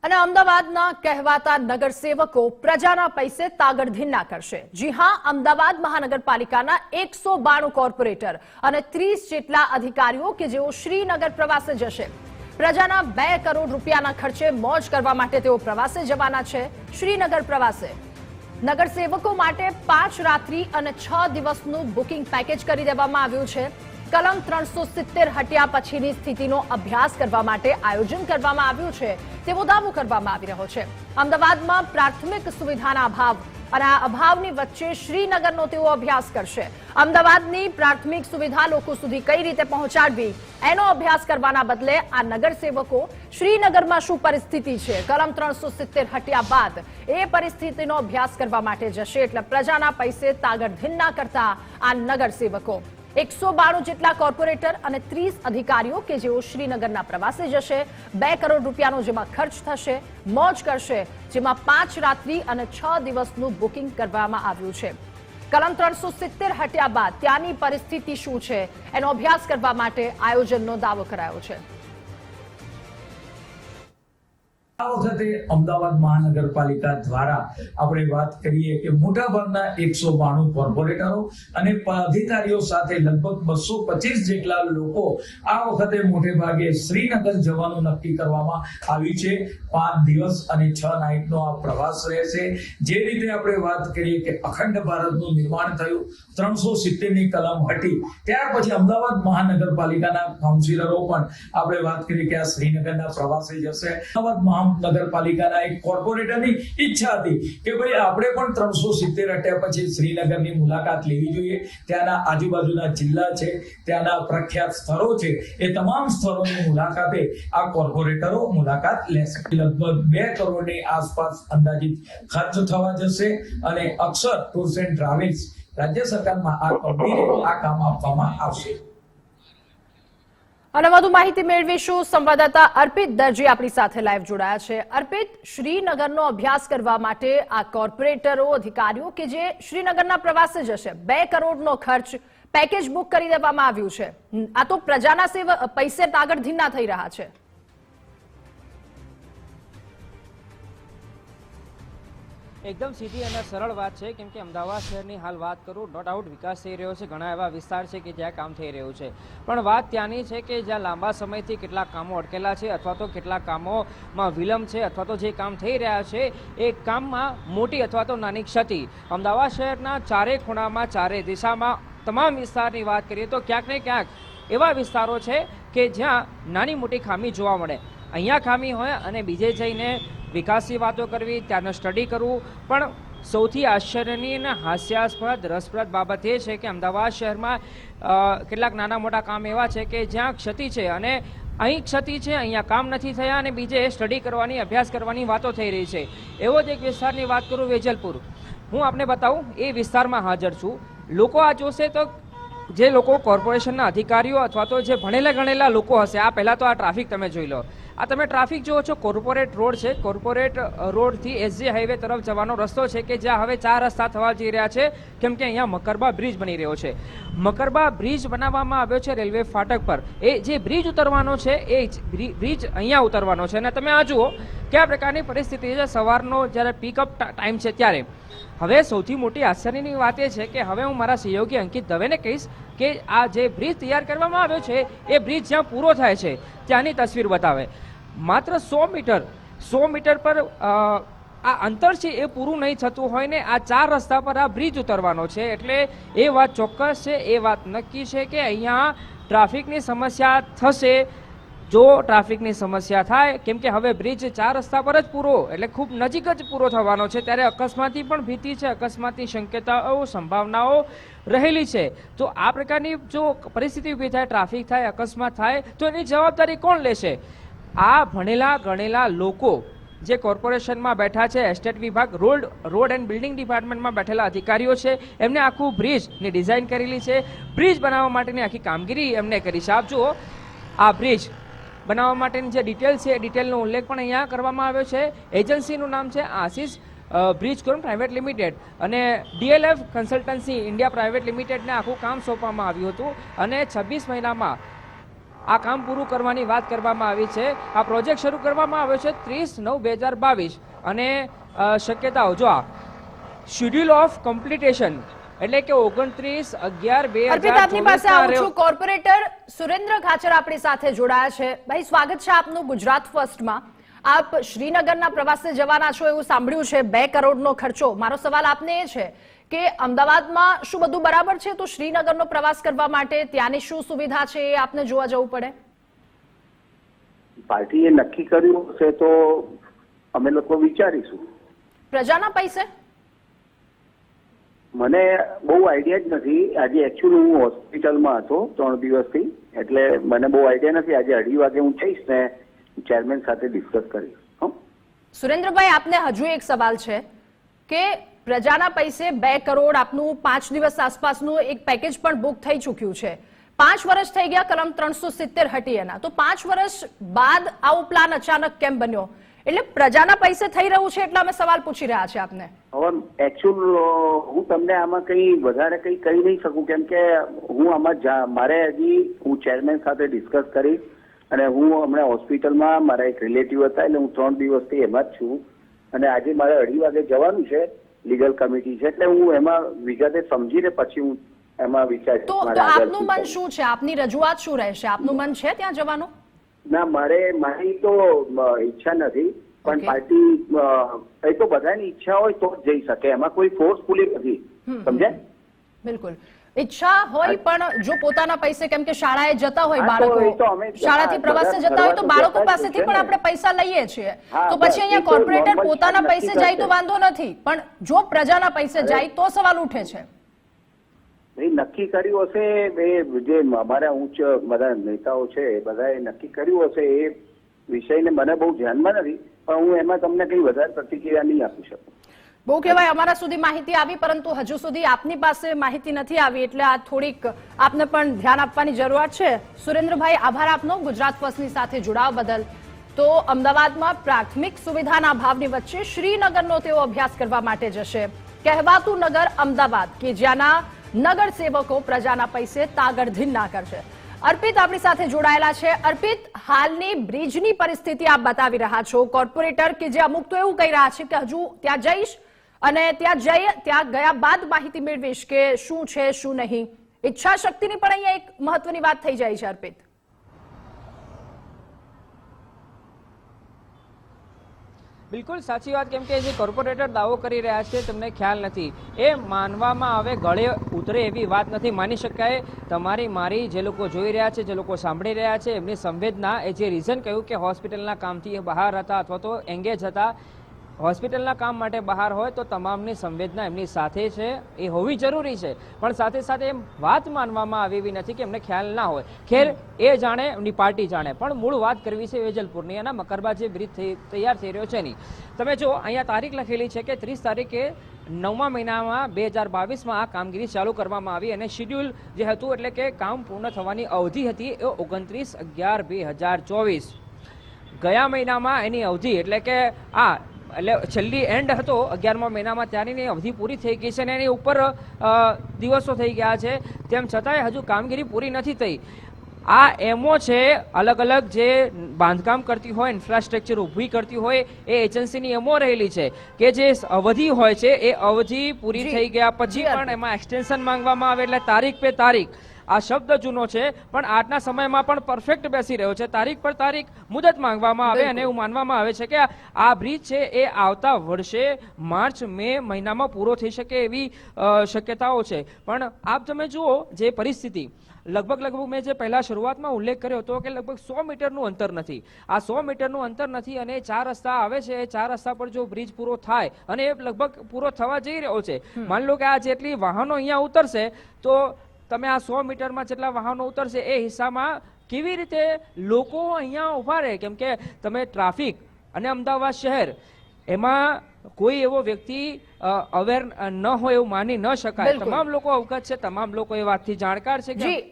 અને અમદાવાદના કહેવાતા નગરસેવકો પ્રજાના પૈસે તાગડધીન્ના કરશે। જી હા, અમદાવાદ મહાનગરપાલિકાના 192 કોર્પોરેટર અને 30 જેટલા અધિકારીઓ કે જેઓ શ્રીનગર પ્રવાસે જશે। પ્રજાના 2 કરોડ રૂપિયાના ખર્ચે મોજ કરવા માટે તેઓ પ્રવાસે જવાના છે। શ્રીનગર પ્રવાસે નગરસેવકો માટે 5 રાત્રિ અને 6 દિવસનું બુકિંગ પેકેજ કરી દેવામાં આવ્યું છે। કલમ 370 હટ્યા પછીની સ્થિતિનો અભ્યાસ કરવા માટે આયોજન કરવામાં આવ્યું છે તેવો દાવો કરવામાં આવી રહ્યો છે। અમદાવાદમાં પ્રાથમિક સુવિધાના અભાવ અને આ અભાવની વચ્ચે શ્રીનગરનો તેઓ અભ્યાસ કરશે। અમદાવાદની પ્રાથમિક સુવિધા લોકો સુધી કઈ રીતે પહોંચાડવી એનો અભ્યાસ કરવાના બદલે આ નગરસેવકો શ્રીનગરમાં શું પરિસ્થિતિ છે, કલમ 370 હટ્યા બાદ એ પરિસ્થિતિનો અભ્યાસ કરવા માટે જશે। એટલે પ્રજાના પૈસે તાગડધીન્ના કરતા આ નગરસેવકો 192 જેટલા કોર્પોરેટર અને 30 અધિકારીઓ કે જેઓ શ્રીનગરના પ્રવાસે જશે। 2 કરોડ રૂપિયાનો જેમાં ખર્ચ થશે, મોજ કરશે, જેમાં 5 રાત્રિ અને 6 દિવસનું બુકિંગ કરવામાં આવ્યું છે। કલમ 370 હટ્યા બાદ ત્યાંની પરિસ્થિતિ શું છે એનો અભ્યાસ કરવા માટે આયોજનનો દાવો કરાયો છે। આ વખતે અમદાવાદ મહાનગરપાલિકા દ્વારા આપણે વાત કરીએ કે મોટાભાગના 192 કોર્પોરેટરો અને અધિકારીઓ સાથે લગભગ 225 જેટલા લોકો આ વખતે મોટે ભાગે શ્રીનગર જવાનું નક્કી કરવામાં આવ્યું છે। 5 દિવસ અને 6 નાઇટનો આ પ્રવાસ રહેશે। જે રીતે આપણે વાત કરીએ કે અખંડ ભારતનું નિર્માણ થયું, 370 ની કલમ હટી, ત્યાર પછી અમદાવાદ મહાનગરપાલિકાના કાઉન્સિલરો પણ આપણે વાત કરીએ કે આ શ્રીનગરના પ્રવાસે જશે। અમદાવાદ નગરપાલિકાના એક કોર્પોરેટરની ઈચ્છા હતી કે ભાઈ આપણે પણ 370 હટ્યા પછી શ્રીનગરની મુલાકાત લેવી જોઈએ। ત્યાંના આજુબાજુના જિલ્લા છે, ત્યાંના પ્રખ્યાત સ્થળો છે, એ તમામ સ્થળોની મુલાકાતે આ કોર્પોરેટરો મુલાકાત લેશે। લગભગ 2 કરોડની આસપાસ અંદાજિત ખર્ચ થવા જશે અને અક્ષર ટૂર્સ એન્ડ ટ્રાવેલ્સ રાજ્ય સરકારમાં આ કંપનીને આ કામ આપવામાં આવશે। અને વધુ માહિતી મેળવીશું, સંવાદદાતા અર્પિત દરજી આપણી સાથે લાઈવ જોડાયા છે। અર્પિત, શ્રીનગરનો અભ્યાસ કરવા માટે આ કોર્પોરેટરો, અધિકારીઓ કે જે શ્રીનગરના પ્રવાસે જશે, 2 કરોડનો ખર્ચ પેકેજ બુક કરી દેવામાં આવ્યું છે। આ તો પ્રજાના પૈસે તાગડધીન્ના થઈ રહ્યા છે। एकदम सीधी અને સરળ વાત છે, કેમ કે અમદાવાદ શહેરની હાલ વાત કરું, નો ડાઉટ વિકાસ થઈ રહ્યો છે। ઘણા એવા વિસ્તાર છે કે જ્યાં કામ થઈ રહ્યું છે, પણ વાત ત્યાંની છે કે જ્યાં લાંબા સમયથી કેટલાક કામો અટકેલા છે અથવા તો કેટલાક કામોમાં વિલંબ છે અથવા તો જે કામ થઈ રહ્યા છે એ કામમાં મોટી અથવા તો નાની ક્ષતિ અમદાવાદ શહેરના ચારે ખૂણામાં, ચારે દિશામાં, તમામ વિસ્તારની વાત કરીએ તો ક્યાંક ને ક્યાંક એવા વિસ્તારો છે કે જ્યાં નાની મોટી ખામી જોવા મળે। અહીંયા ખામી હોય અને બીજે જઈને વિકાસની વાતો કરવી, ત્યાંનો સ્ટડી કરવું, પણ સૌથી આશ્ચર્યની અને હાસ્યાસ્પદ રસપ્રદ બાબત એ છે કે અમદાવાદ શહેરમાં કેટલાક નાના મોટા કામ એવા છે કે જ્યાં ક્ષતિ છે અને અહીં ક્ષતિ છે, અહીંયા કામ નથી થયા અને બીજે સ્ટડી કરવાની, અભ્યાસ કરવાની વાતો થઈ રહી છે। એવો જ એક વિસ્તારની વાત કરું, વેજલપુર। હું આપને બતાવું, એ વિસ્તારમાં હાજર છું। લોકો આ જોશે તો જે લોકો કોર્પોરેશનના અધિકારીઓ અથવા તો જે ભણેલા ગણેલા લોકો હશે, આ પહેલાં તો આ ટ્રાફિક તમે જોઈ લો। આ તમે ટ્રાફિક જુઓ છો, કોર્પોરેટ રોડ છે, કોર્પોરેટ રોડથી એસજી હાઈવે તરફ જવાનો રસ્તો છે કે જ્યાં હવે 4 રસ્તા થવા જઈ રહ્યા છે, કેમ કે અહીંયા મકરબા બ્રિજ બની રહ્યો છે। મકરબા બ્રિજ બનાવવામાં આવ્યો છે રેલવે ફાટક પર। એ જે બ્રિજ ઉતરવાનો છે એ બ્રિજ અહીંયા ઉતરવાનો છે અને તમે આ જુઓ કયા પ્રકારની પરિસ્થિતિ છે સવારનો જ્યારે પિકઅપ ટાઈમ છે ત્યારે। હવે સૌથી મોટી આશ્ચર્યની વાત એ છે કે હવે હું મારા સહયોગી અંકિત દવેને કહીશ કે આ જે બ્રિજ તૈયાર કરવામાં આવ્યો છે એ બ્રિજ જ્યાં પૂરો થાય છે ત્યાંની તસવીર બતાવે। માત્ર 100 મીટર પર આ અંતર છે એ પૂરું નહીં થતું હોય ને આ 4 રસ્તા પર આ બ્રિજ ઉતરવાનો છે। એટલે એ વાત ચોક્કસ છે, એ વાત નક્કી છે કે અહીંયા ટ્રાફિકની સમસ્યા થશે। જો ટ્રાફિકની સમસ્યા થાય, કેમ કે હવે બ્રિજ 4 રસ્તા પર જ પૂરો, એટલે ખૂબ નજીક જ પૂરો થવાનો છે, ત્યારે અકસ્માતની પણ ભીતિ છે, અકસ્માતની શક્યતાઓ, સંભાવનાઓ રહેલી છે। તો આ પ્રકારની જો પરિસ્થિતિ ઊભી થાય, ટ્રાફિક થાય, અકસ્માત થાય તો એની જવાબદારી કોણ લેશે? આ ભણેલા ગણેલા લોકો જે કોર્પોરેશનમાં બેઠા છે, એસ્ટેટ વિભાગ, રોડ એન્ડ બિલ્ડિંગ ડિપાર્ટમેન્ટમાં બેઠેલા અધિકારીઓ છે, એમને આખું બ્રિજની ડિઝાઇન કરેલી છે। બ્રિજ બનાવવા માટેની આખી કામગીરી એમને કરી છે। આપ જુઓ, આ બ્રિજ બનાવવા માટેની જે ડિટેલ છે એ ડિટેલનો ઉલ્લેખ પણ અહીંયા કરવામાં આવ્યો છે। એજન્સીનું નામ છે Ashish bridge Corp private limited અને ડીએલએફ કન્સલ્ટન્સી ઇન્ડિયા પ્રાઇવેટ લિમિટેડને આખું કામ સોંપવામાં આવ્યું હતું અને 26 મહિનામાં આ કામ પૂરું કરવાની વાત કરવામાં આવી છે. આ પ્રોજેક્ટ શરૂ કરવામાં આવ્યો છે 30/9/2022 અને શક્યતાઓ જો આ શેડ્યુલ ઓફ કમ્પ્લીટેશન એટલે કે 29/11/2024 અર્પિત, આપની પાસે આવું છું. કોર્પોરેટર સુરેન્દ્ર ખાચર આપણી સાથે જોડાયા છે. ભાઈ, સ્વાગત છે આપનું ગુજરાત ફર્સ્ટમાં. આપ શ્રીનગરના પ્રવાસે જવાના છો એવું સાંભળ્યું છે. 2 કરોડનો ખર્ચો. મારો સવાલ આપને એ છે કે અમદાવાદમાં શું બધું બરાબર છે, તો શ્રીનગરનો પ્રવાસ કરવા માટે ત્યાંની શું સુવિધા છે એ આપને જોવા જવું પડે? પાર્ટીએ નક્કી કર્યું છે તો અમે લોકો વિચારીશું. પ્રજાના પૈસે? મને બહુ આઈડિયા જ નથી. આજે એકચ્યુઅલી હું હોસ્પિટલમાં હતો 3 દિવસથી, એટલે મને બહુ આઈડિયા નથી. આજે 2:30 વાગે હું જઈશ ને ચેરમેન સાથે ડિસ્કસ કરીશ. સુરેન્દ્રભાઈ, આપને હજુ એક સવાલ છે કે પ્રજાના પૈસે 2 કરોડ આપનું 5 દિવસ આસપાસનું એક પેકેજ પણ બુક થઈ ચૂક્યું છે. 5 વર્ષ થઈ ગયા કલમ 370 હટી એના, તો 5 વર્ષ બાદ આવો પ્લાન અચાનક કેમ બન્યો? એટલે પ્રજાના પૈસે થઈ રહ્યું છે એટલે અમે સવાલ પૂછી રહ્યા છે આપને. હવે એકચ્યુઅલ હું તમને આમાં કંઈ વધારે કંઈ કહી નહીં શકું, કેમ કે હું આમાં મારે હજી હું ચેરમેન સાથે ડિસ્કસ કરીશ. અને હું હમણાં હોસ્પિટલમાં મારા એક રિલેટિવ હતા, એટલે હું 3 દિવસથી એમાં જ છું. અને આજે મારે 2:30 વાગે જવાનું છે, લીગલ કમિટી છે, એટલે હું એમાં વિગતે સમજીને પછી હું એમાં વિચારીશ. તો આપનું મન શું છે? આપની રજૂઆત શું રહેશે? આપનું મન છે ત્યાં જવાનું? ના, મારી તો ઈચ્છા નથી, પણ પાર્ટી એ તો બધાની ઈચ્છા હોય તો જ જઈ શકે. એમાં કોઈ ફોર્સફુલી નથી, સમજ્યા? બિલકુલ. ઈચ્છા હોય પણ જો પોતાના પૈસે, કેમ કે શાળાએ જતા હોય હા, તો એ તો બાળકો, અમે શાળાથી પ્રવાસે જતા હોય તો બાળકો પાસેથી પણ આપણે પૈસા લઈએ છીએ. હા, તો બસ, પછી અહીંયા એ તો કોર્પોરેટર normal પોતાના નક્કી પૈસે જાય તો કરશે. વાંધો નથી, પણ જો પ્રજાના પૈસે જાય તો સવાલ ઉઠે છે. એ નક્કી કર્યું હશે, એ જે અમારા ઉચ્ચ બધા નેતાઓ છે એ બધાએ નક્કી કર્યું હશે. એ વિષયને મને બહુ ધ્યાનમાં નથી, પણ હું એમાં તમને કઈ વધારે પ્રતિક્રિયા નહીં આપી શકું. બહુ કહેવાય અમારા સુધી માહિતી આવી, પરંતુ હજુ સુધી આપની પાસે માહિતી નથી આવી, એટલે આ થોડીક આપને પણ ધ્યાન આપવાની જરૂરિયાત છે. સુરેન્દ્રભાઈ, આભાર આપનો ગુજરાત ફર્સ્ટની સાથે જોડાવા બદલ. તો અમદાવાદમાં પ્રાથમિક સુવિધાના અભાવની વચ્ચે શ્રીનગરનો તેઓ અભ્યાસ કરવા માટે જશે. કહેવાતું નગર અમદાવાદ કે જ્યાંના નગર સેવકો પ્રજાના પૈસે તાગડધીન ના કરશે. અર્પિત આપણી સાથે જોડાયેલા છે. અર્પિત, હાલની બ્રિજની પરિસ્થિતિ આપ બતાવી રહ્યા છો. કોર્પોરેટર કે જે અમુક તો એવું કહી રહ્યા છે કે હજુ ત્યાં જઈશ અને ત્યાં ગયા બાદ માહિતી મેળવીશ કે શું છે શું નહીં. ઈચ્છા શક્તિની પણ અહીંયા એક મહત્વની વાત થઈ જાય છે. અર્પિત, બિલકુલ સાચી વાત, કેમ કે જે કોર્પોરેટર દાવો કરી રહ્યા છે તમને ખ્યાલ નથી, એ માનવામાં આવે ગળે ઉતરે એવી વાત નથી. માની શકાય તમારી મારી જે લોકો જોઈ રહ્યા છે, જે લોકો સાંભળી રહ્યા છે, એમની સંવેદના, એ જે રીઝન કહ્યું કે હોસ્પિટલના કામથી બહાર હતા અથવા તો એંગેજ હતા, હોસ્પિટલના કામ માટે બહાર હોય તો તમામની સંવેદના એમની સાથે છે, એ હોવી જરૂરી છે. પણ સાથે સાથે એમ વાત માનવામાં આવી એવી નથી કે એમને ખ્યાલ ના હોય. ખેર, એ જાણે, એમની પાર્ટી જાણે, પણ મૂળ વાત કરવી છે વેજલપુરની. એના મકરબા જે બ્રિજ તૈયાર થઈ રહ્યો છે નહીં. તમે જો અહીંયા તારીખ લખેલી છે કે 30 તારીખે 9મા મહિનામાં 2022માં આ કામગીરી ચાલુ કરવામાં આવી અને શેડ્યુલ જે હતું એટલે કે કામ પૂર્ણ થવાની અવધિ હતી એ 29/11/2024. ગયા મહિનામાં એની અવધિ એટલે કે એટલે છેલ્લી એન્ડ હતો 11મા મહિનામાં, ત્યારની અવધિ પૂરી થઈ ગઈ છે અને એની ઉપર દિવસો થઈ ગયા છે. તેમ છતાંય હજુ કામગીરી પૂરી નથી થઈ. આ એમઓ છે, અલગ અલગ જે બાંધકામ કરતી હોય, ઇન્ફ્રાસ્ટ્રક્ચર ઊભી કરતી હોય, એ એજન્સીની એમઓ રહેલી છે કે જે અવધિ હોય છે એ અવધિ પૂરી થઈ ગયા પછી પણ એમાં એક્સટેન્શન માંગવામાં આવે એટલે તારીખ પે તારીખ. આ શબ્દ જૂનો છે પણ આજના સમયમાં પણ પરફેક્ટ બેસી રહ્યો છે. તારીખ પર તારીખ મુદત માંગવામાં આવે અને એવું માનવામાં આવે છે કે આ બ્રિજ છે એ આવતા વર્ષે માર્ચ મે મહિનામાં પૂરો થઈ શકે એવી શક્યતાઓ છે. પણ આપ તમે જુઓ જે પરિસ્થિતિ, લગભગ મેં જે પહેલા શરૂઆતમાં ઉલ્લેખ કર્યો હતો કે લગભગ 100 મીટરનું અંતર નથી. આ 100 મીટરનું અંતર નથી અને 4 રસ્તા આવે છે. એ 4 રસ્તા પર જો બ્રિજ પૂરો થાય અને એ લગભગ પૂરો થવા જઈ રહ્યો છે, માની લો કે આ જેટલી વાહનો અહીંયા ઉતરશે તો તમે આ 100 મીટરમાં જેટલા વાહનો ઉતરશે એ હિસ્સામાં કેવી રીતે લોકો અહીંયા ઉભા રહે? કેમ કે તમે ટ્રાફિક અને અમદાવાદ શહેર એમાં કોઈ એવો વ્યક્તિ અવેર ન હોય એવું માની ન શકાય. તમામ લોકો અવગત છે, તમામ લોકો એ વાતથી જાણકાર છે કે